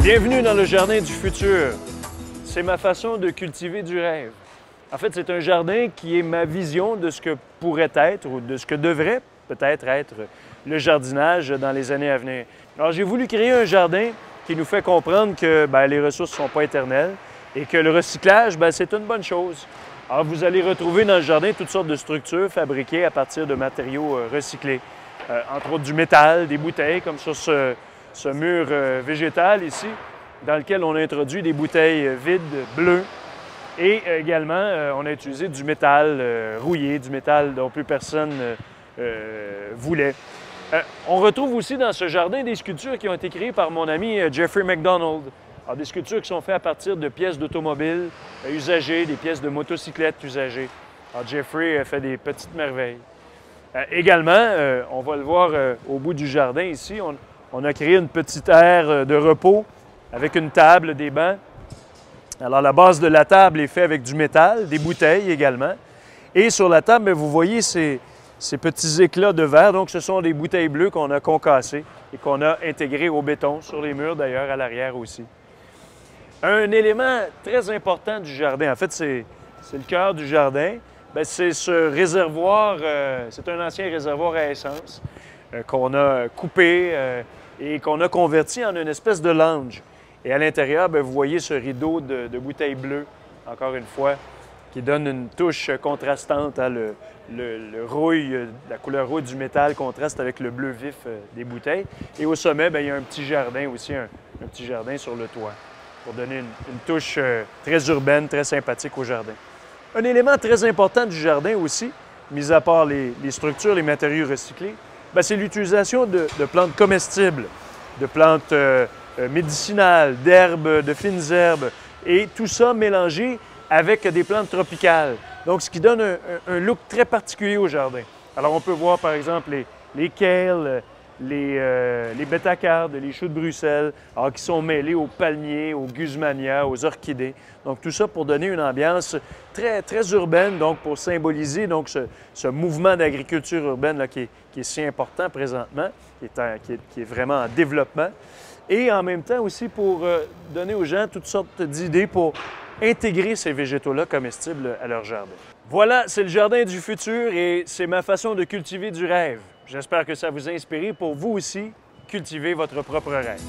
Bienvenue dans le jardin du futur. C'est ma façon de cultiver du rêve. En fait, c'est un jardin qui est ma vision de ce que pourrait être ou de ce que devrait peut-être être le jardinage dans les années à venir. Alors, j'ai voulu créer un jardin qui nous fait comprendre que les ressources ne sont pas éternelles et que le recyclage, c'est une bonne chose. Alors, vous allez retrouver dans le jardin toutes sortes de structures fabriquées à partir de matériaux recyclés. Entre autres du métal, des bouteilles, comme sur ce mur végétal ici, dans lequel on a introduit des bouteilles vides, bleues. Et également, on a utilisé du métal rouillé, du métal dont plus personne voulait. On retrouve aussi dans ce jardin des sculptures qui ont été créées par mon ami Jeffrey McDonald. Alors, des sculptures qui sont faites à partir de pièces d'automobiles usagées, des pièces de motocyclettes usagées. Alors, Jeffrey fait des petites merveilles. Également, on va le voir au bout du jardin ici, on a créé une petite aire de repos avec une table, des bancs. Alors, la base de la table est faite avec du métal, des bouteilles également. Et sur la table, vous voyez ces petits éclats de verre. Donc, ce sont des bouteilles bleues qu'on a concassées et qu'on a intégrées au béton, sur les murs d'ailleurs, à l'arrière aussi. Un élément très important du jardin, en fait, c'est le cœur du jardin, c'est ce réservoir, c'est un ancien réservoir à essence qu'on a coupé et qu'on a converti en une espèce de lounge. Et à l'intérieur, vous voyez ce rideau de bouteilles bleues, encore une fois, qui donne une touche contrastante. Hein, le rouille, la couleur rouille du métal contraste avec le bleu vif des bouteilles. Et au sommet, il y a un petit jardin aussi, un petit jardin sur le toit, pour donner une touche très urbaine, très sympathique au jardin. Un élément très important du jardin aussi, mis à part les structures, les matériaux recyclés, c'est l'utilisation de plantes comestibles, de plantes médicinales, d'herbes, de fines herbes, et tout ça mélangé avec des plantes tropicales. Donc, ce qui donne un look très particulier au jardin. Alors, on peut voir par exemple les kales, les bétacardes, les choux de Bruxelles, alors, qui sont mêlés aux palmiers, aux guzmanias, aux orchidées. Donc, tout ça pour donner une ambiance très, très urbaine, donc pour symboliser donc, ce mouvement d'agriculture urbaine là, qui est si important présentement, qui est vraiment en développement. Et en même temps aussi pour donner aux gens toutes sortes d'idées pour intégrer ces végétaux-là comestibles à leur jardin. Voilà, c'est le jardin du futur et c'est ma façon de cultiver du rêve. J'espère que ça vous a inspiré pour vous aussi cultiver votre propre rêve.